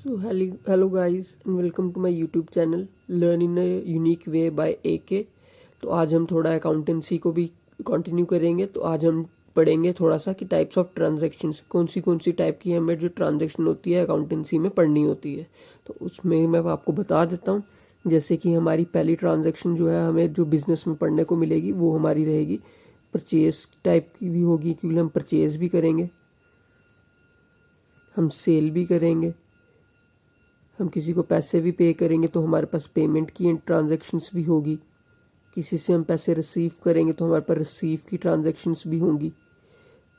So hello guys and welcome to my YouTube channel Learn in a Unique Way by AK। तो आज हम थोड़ा accountancy को भी कंटिन्यू करेंगे। तो आज हम पढ़ेंगे थोड़ा सा कि टाइप्स ऑफ ट्रांजैक्शंस कौन सी टाइप की हमें जो ट्रांजैक्शन होती है अकाउंटेंसी में पढ़नी होती है। तो उसमें मैं आपको बता देता हूँ। जैसे कि हमारी पहली ट्रांजैक्शन जो है हमें जो बिज़नेस में पढ़ने को मिलेगी वो हमारी रहेगी परचेज टाइप की भी होगी, क्योंकि हम परचेज भी करेंगे, हम सेल भी करेंगे, हम किसी को पैसे भी पे करेंगे तो हमारे पास पेमेंट की ट्रांजैक्शंस भी होगी। किसी से हम पैसे रिसीव करेंगे तो हमारे पास रिसीव की ट्रांजैक्शंस भी होंगी।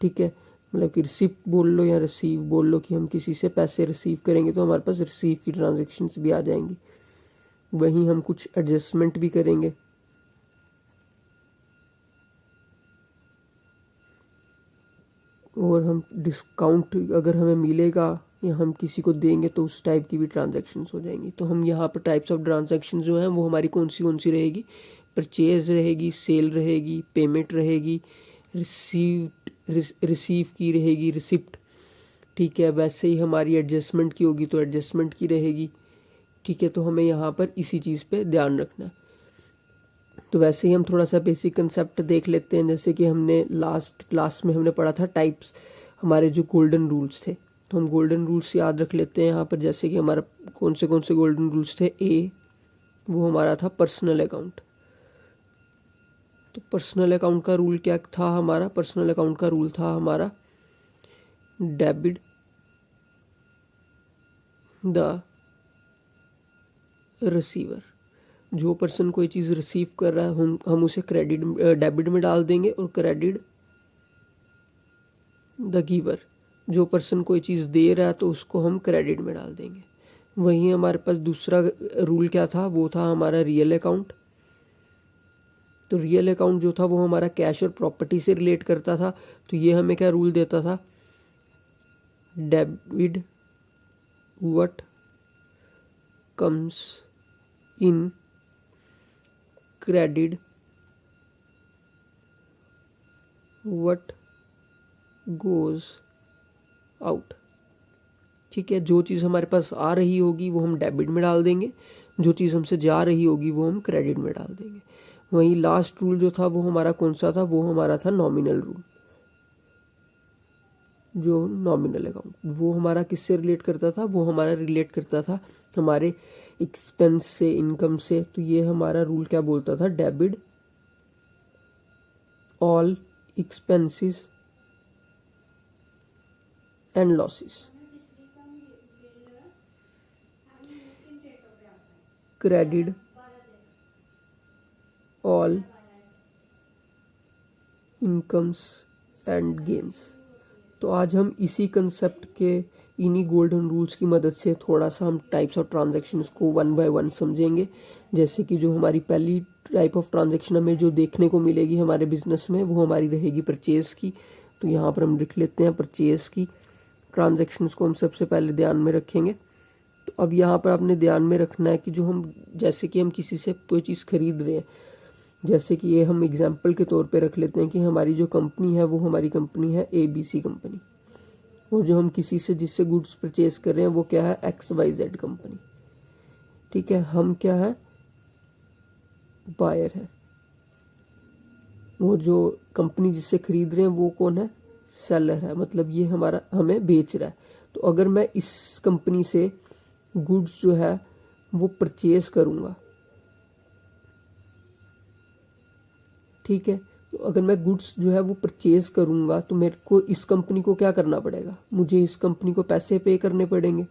ठीक है, मतलब कि रिसिप्ट बोल लो या रिसीव बोल लो, कि हम किसी से पैसे रिसीव करेंगे तो हमारे पास रिसीव की ट्रांजैक्शंस भी आ जाएंगी। वहीं हम कुछ एडजस्टमेंट भी करेंगे। और हम डिस्काउंट अगर हमें मिलेगा या हम किसी को देंगे तो उस टाइप की भी ट्रांजैक्शंस हो जाएंगी। तो हम यहाँ पर टाइप्स ऑफ ट्रांजैक्शन जो हैं वो हमारी कौन सी रहेगी, परचेज रहेगी, सेल रहेगी, पेमेंट रहेगी, रिसीव की रहेगी, रिसिप्ट। ठीक है, वैसे ही हमारी एडजस्टमेंट की होगी तो एडजस्टमेंट की रहेगी। ठीक है, तो हमें यहाँ पर इसी चीज़ पे ध्यान रखना है। तो वैसे ही हम थोड़ा सा बेसिक कंसेप्ट देख लेते हैं। जैसे कि हमने लास्ट क्लास में हमने पढ़ा था टाइप्स, हमारे जो गोल्डन रूल्स थे। तो हम गोल्डन रूल्स याद रख लेते हैं यहाँ पर। जैसे कि हमारा कौन से गोल्डन रूल्स थे। ए, वो हमारा था पर्सनल अकाउंट। तो पर्सनल अकाउंट का रूल क्या था हमारा? पर्सनल अकाउंट का रूल था हमारा डेबिट द रिसीवर। जो पर्सन कोई चीज़ रिसीव कर रहा है हम उसे डेबिट में डाल देंगे, और क्रेडिट द गिवर। जो पर्सन कोई चीज़ दे रहा है तो उसको हम क्रेडिट में डाल देंगे। वहीं हमारे पास दूसरा रूल क्या था, वो था हमारा रियल अकाउंट। तो रियल अकाउंट जो था वो हमारा कैश और प्रॉपर्टी से रिलेट करता था। तो ये हमें क्या रूल देता था, debit what comes in, credit what goes out. ठीक है, जो चीज़ हमारे पास आ रही होगी वो हम डेबिट में डाल देंगे, जो चीज़ हमसे जा रही होगी वो हम क्रेडिट में डाल देंगे। वहीं लास्ट रूल जो था वो हमारा कौन सा था, वो हमारा था नॉमिनल रूल। जो नॉमिनल अकाउंट वो हमारा किससे रिलेट करता था, वो हमारा रिलेट करता था हमारे एक्सपेंस से, इनकम से। तो ये हमारा रूल क्या बोलता था, debit all expenses and losses, credit all incomes and gains. तो आज हम इसी कंसेप्ट के इन्हीं गोल्डन रूल्स की मदद से थोड़ा सा हम टाइप्स ऑफ ट्रांजैक्शंस को वन बाय वन समझेंगे। जैसे कि जो हमारी पहली टाइप ऑफ ट्रांजैक्शन हमें जो देखने को मिलेगी हमारे बिजनेस में, वो हमारी रहेगी परचेज़ की। तो यहाँ पर हम लिख लेते हैं परचेज़ की ट्रांजैक्शंस को हम सबसे पहले ध्यान में रखेंगे। तो अब यहाँ पर आपने ध्यान में रखना है कि जो हम, जैसे कि हम किसी से कोई चीज़ खरीद रहे हैं, जैसे कि ये हम एग्जाम्पल के तौर पे रख लेते हैं कि हमारी जो कंपनी है वो हमारी कंपनी है ABC कंपनी, और जो हम किसी से जिससे गुड्स परचेज कर रहे हैं वो क्या है, XYZ कंपनी। ठीक है, हम क्या है, बायर है, वो जो कंपनी जिससे खरीद रहे हैं वो कौन है, सेलर है। मतलब ये हमारा हमें बेच रहा है। तो अगर मैं इस कंपनी से गुड्स जो है वो परचेज करूँगा, ठीक है, तो अगर मैं गुड्स जो है वो परचेज करूँगा तो मेरे को इस कंपनी को क्या करना पड़ेगा, मुझे इस कंपनी को पैसे पे करने पड़ेंगे।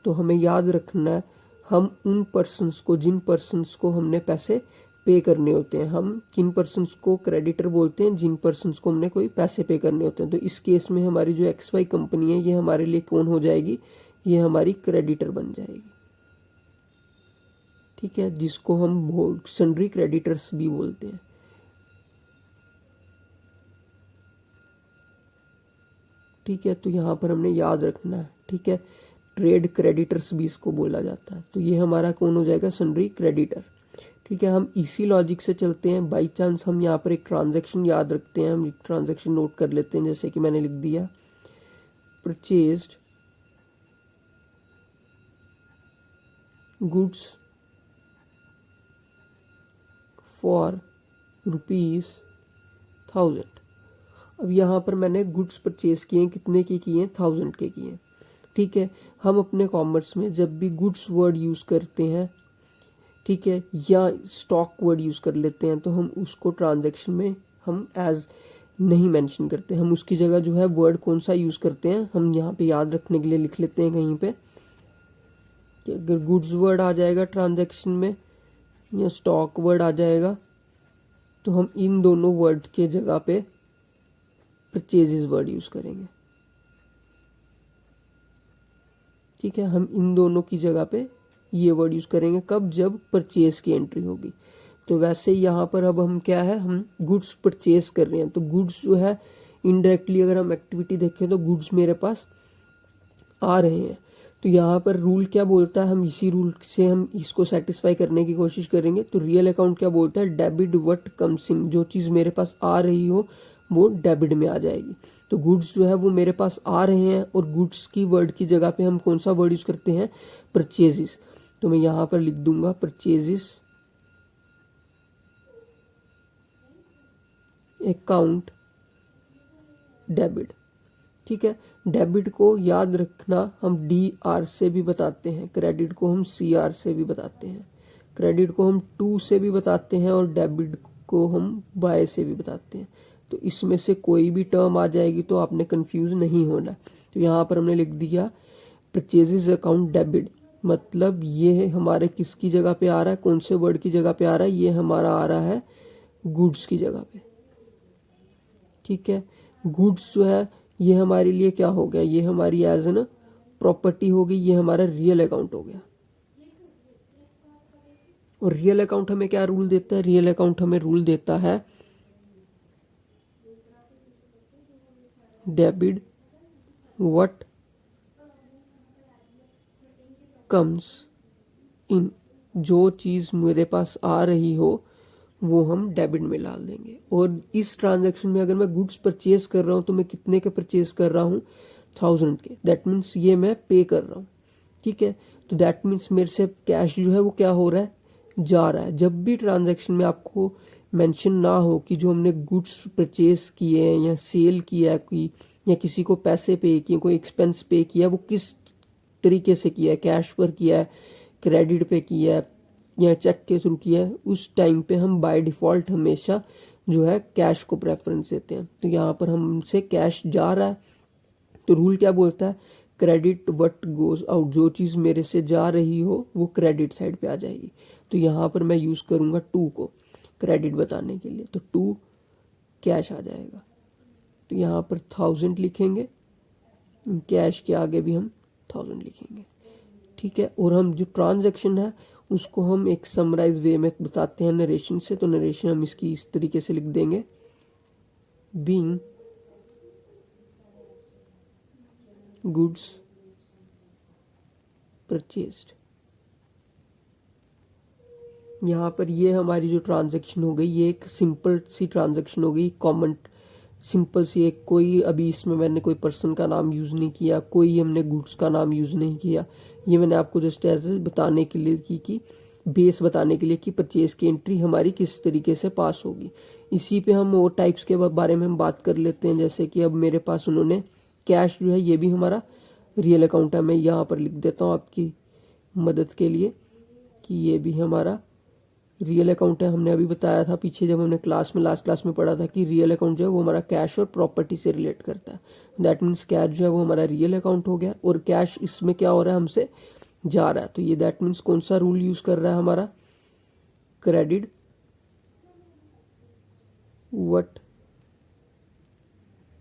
तो हमें याद रखना है, हम उन पर्सन्स को, जिन पर्सन्स को हमने पैसे पे करने होते हैं, हम किन पर्सन्स को क्रेडिटर बोलते हैं, जिन पर्सन्स को हमने कोई पैसे पे करने होते हैं। तो इस केस में हमारी जो XY कंपनी है ये हमारे लिए कौन हो जाएगी, ये हमारी क्रेडिटर बन जाएगी। ठीक है, जिसको हम सन्ड्री क्रेडिटर्स भी बोलते हैं। ठीक है, तो यहाँ पर हमने याद रखना है। ठीक है, ट्रेड क्रेडिटर्स भी इसको बोला जाता है। तो ये हमारा कौन हो जाएगा, सन्ड्री क्रेडिटर। ठीक है, हम इसी लॉजिक से चलते हैं। बाई चांस हम यहाँ पर एक ट्रांजैक्शन याद रखते हैं, हम एक ट्रांजैक्शन नोट कर लेते हैं। जैसे कि मैंने लिख दिया परचेज्ड गुड्स फॉर ₹1000। अब यहाँ पर मैंने गुड्स परचेज किए हैं, कितने के किए हैं, 1000 के किए हैं। ठीक है, हम अपने कॉमर्स में जब भी गुड्स वर्ड यूज़ करते हैं, ठीक है, या स्टॉक वर्ड यूज़ कर लेते हैं, तो हम उसको ट्रांजैक्शन में हम एज नहीं मेंशन करते। हम उसकी जगह जो है वर्ड कौन सा यूज़ करते हैं, हम यहाँ पे याद रखने के लिए लिख लेते हैं कहीं पे कि अगर गुड्स वर्ड आ जाएगा ट्रांजैक्शन में या स्टॉक वर्ड आ जाएगा, तो हम इन दोनों वर्ड के जगह पे परचेजेस वर्ड यूज़ करेंगे। ठीक है, हम इन दोनों की जगह पे ये वर्ड यूज़ करेंगे कब, जब परचेज की एंट्री होगी। तो वैसे यहाँ पर अब हम क्या है, हम गुड्स परचेज कर रहे हैं, तो गुड्स जो है इनडायरेक्टली अगर हम एक्टिविटी देखें तो गुड्स मेरे पास आ रहे हैं। तो यहाँ पर रूल क्या बोलता है, हम इसी रूल से हम इसको सेटिस्फाई करने की कोशिश करेंगे। तो रियल अकाउंट क्या बोलता है, डेबिट व्हाट कम्स इन, जो चीज़ मेरे पास आ रही हो वो डेबिट में आ जाएगी। तो गुड्स जो है वो मेरे पास आ रहे हैं, और गुड्स की वर्ड की जगह पे हम कौन सा वर्ड यूज़ करते हैं, परचेजेस। तो मैं यहाँ पर लिख दूंगा परचेजेस अकाउंट डेबिट। ठीक है, डेबिट को याद रखना हम DR से भी बताते हैं, क्रेडिट को हम CR से भी बताते हैं, क्रेडिट को हम टू से भी बताते हैं, और डेबिट को हम बाय से भी बताते हैं। तो इसमें से कोई भी टर्म आ जाएगी तो आपने कंफ्यूज नहीं होना। तो यहाँ पर हमने लिख दिया परचेजेस अकाउंट डेबिट, मतलब ये हमारे किसकी जगह पे आ रहा है, कौन से वर्ड की जगह पे आ रहा है, ये हमारा आ रहा है गुड्स की जगह पे। ठीक है, गुड्स जो है ये हमारे लिए क्या हो गया, ये हमारी एज एन प्रॉपर्टी हो गई, ये हमारा रियल अकाउंट हो गया। और रियल अकाउंट हमें क्या रूल देता है, रियल अकाउंट हमें रूल देता है डेबिट व्हाट कम्स इन, जो चीज़ मेरे पास आ रही हो वो हम डेबिट में डाल देंगे। और इस ट्रांजैक्शन में अगर मैं गुड्स परचेज कर रहा हूँ तो मैं कितने के परचेज कर रहा हूँ, 1000 के। दैट मीन्स ये मैं पे कर रहा हूँ। ठीक है, तो दैट मीन्स मेरे से कैश जो है वो क्या हो रहा है, जा रहा है। जब भी ट्रांजैक्शन में आपको मेंशन ना हो कि जो हमने गुड्स परचेज किए हैं या सेल किया है कोई, या किसी को पैसे पे किए, कोई एक्सपेंस पे किया, वो किस तरीके से किया है, कैश पर किया है, क्रेडिट पे किया है या चेक के थ्रू किया है, उस टाइम पे हम बाय डिफ़ॉल्ट हमेशा जो है कैश को प्रेफरेंस देते हैं। तो यहाँ पर हमसे कैश जा रहा है, तो रूल क्या बोलता है, क्रेडिट व्हाट गोज आउट, जो चीज़ मेरे से जा रही हो वो क्रेडिट साइड पे आ जाएगी। तो यहाँ पर मैं यूज़ करूँगा टू को क्रेडिट बताने के लिए, तो टू कैश आ जाएगा। तो यहाँ पर 1000 लिखेंगे, कैश के आगे भी हम 1000 लिखेंगे। ठीक है, और हम जो ट्रांजैक्शन है उसको हम एक समराइज वे में बताते हैं नरेशन से। तो नरेशन हम इसकी इस तरीके से लिख देंगे, बीइंग गुड्स परचेज्ड। यहाँ पर ये हमारी जो ट्रांजैक्शन हो गई, ये एक सिंपल सी ट्रांजैक्शन हो गई, कॉमन सिंपल सी एक, कोई अभी इसमें मैंने कोई पर्सन का नाम यूज़ नहीं किया, कोई हमने गुड्स का नाम यूज़ नहीं किया। ये मैंने आपको जस्ट एज बताने के लिए की बेस बताने के लिए कि परचेज की एंट्री हमारी किस तरीके से पास होगी। इसी पे हम और टाइप्स के बारे में हम बात कर लेते हैं। जैसे कि अब मेरे पास उन्होंने कैश जो है ये भी हमारा रियल अकाउंट है, मैं यहाँ पर लिख देता हूँ आपकी मदद के लिए कि ये भी हमारा रियल अकाउंट है। हमने अभी बताया था पीछे जब हमने क्लास में लास्ट क्लास में पढ़ा था कि रियल अकाउंट जो है वो हमारा कैश और प्रॉपर्टी से रिलेट करता है। दैट मीन्स कैश जो है वो हमारा रियल अकाउंट हो गया, और कैश इसमें क्या हो रहा है, हमसे जा रहा है। तो ये दैट मीन्स कौन सा रूल यूज़ कर रहा है हमारा, क्रेडिट व्हाट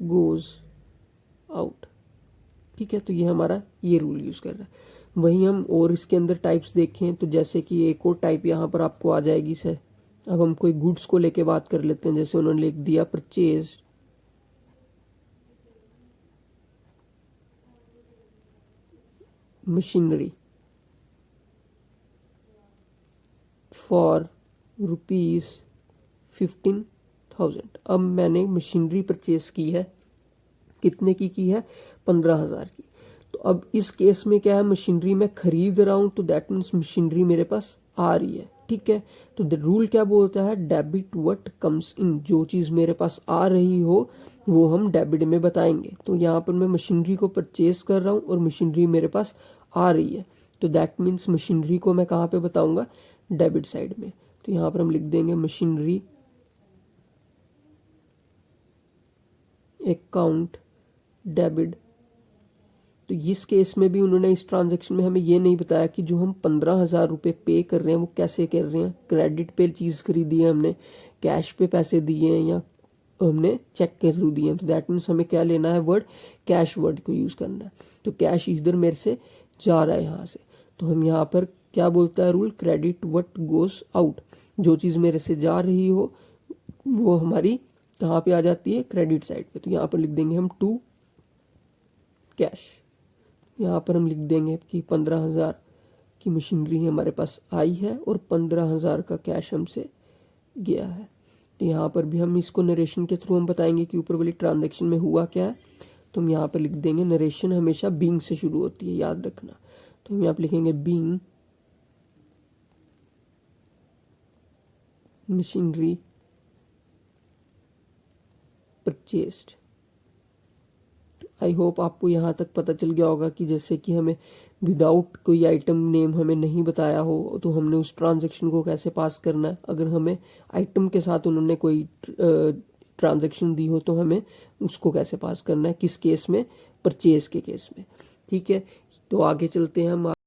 गोज आउट। ठीक है, तो ये हमारा ये रूल यूज़ कर रहा है। वहीं हम और इसके अंदर टाइप्स देखें तो जैसे कि एक और टाइप यहाँ पर आपको आ जाएगी सर। अब हम कोई गुड्स को लेके बात कर लेते हैं। जैसे उन्होंने लिख दिया परचेज मशीनरी फॉर ₹15,000। अब मैंने मशीनरी परचेज की है, कितने की है, 15,000 की। तो अब इस केस में क्या है, मशीनरी मैं खरीद रहा हूँ, तो दैट मीन्स मशीनरी मेरे पास आ रही है, ठीक है। तो द रूल क्या बोलता है, डेबिट व्हाट कम्स इन, जो चीज़ मेरे पास आ रही हो वो हम डेबिट में बताएंगे। तो यहाँ पर मैं मशीनरी को परचेज कर रहा हूँ और मशीनरी मेरे पास आ रही है, तो दैट मीन्स मशीनरी को मैं कहाँ पे बताऊंगा, डेबिट साइड में। तो यहाँ पर हम लिख देंगे मशीनरी अकाउंट डेबिट। तो इस केस में भी उन्होंने इस ट्रांजैक्शन में हमें ये नहीं बताया कि जो हम 15,000 रुपये पे कर रहे हैं वो कैसे कर रहे हैं, क्रेडिट पे चीज़ खरीदी है हमने, कैश पे पैसे दिए हैं, या हमने चेक के थ्रू दिए हैं। तो दैट मीन्स हमें क्या लेना है, वर्ड कैश वर्ड को यूज़ करना है। तो कैश इधर मेरे से जा रहा है यहाँ से, तो हम यहाँ पर क्या बोलता है rule, credit what goes out, जो चीज़ मेरे से जा रही हो वो हमारी कहाँ पे आ जाती है, क्रेडिट साइड पे। तो यहाँ पर लिख देंगे हम टू कैश। यहाँ पर हम लिख देंगे कि 15,000 की मशीनरी हमारे पास आई है और 15,000 का कैश हमसे गया है। तो यहाँ पर भी हम इसको नरेशन के थ्रू हम बताएंगे कि ऊपर वाली ट्रांजैक्शन में हुआ क्या है। तो हम यहाँ पर लिख देंगे, नरेशन हमेशा बीइंग से शुरू होती है, याद रखना। तो हम यहाँ पर लिखेंगे being machinery purchased. I hope आपको यहाँ तक पता चल गया होगा कि जैसे कि हमें विदाउट कोई आइटम नेम हमें नहीं बताया हो तो हमने उस ट्रांजैक्शन को कैसे पास करना है, अगर हमें आइटम के साथ उन्होंने कोई ट्रांजैक्शन दी हो तो हमें उसको कैसे पास करना है, किस केस में, परचेज के केस में, ठीक है। तो आगे चलते हैं हम।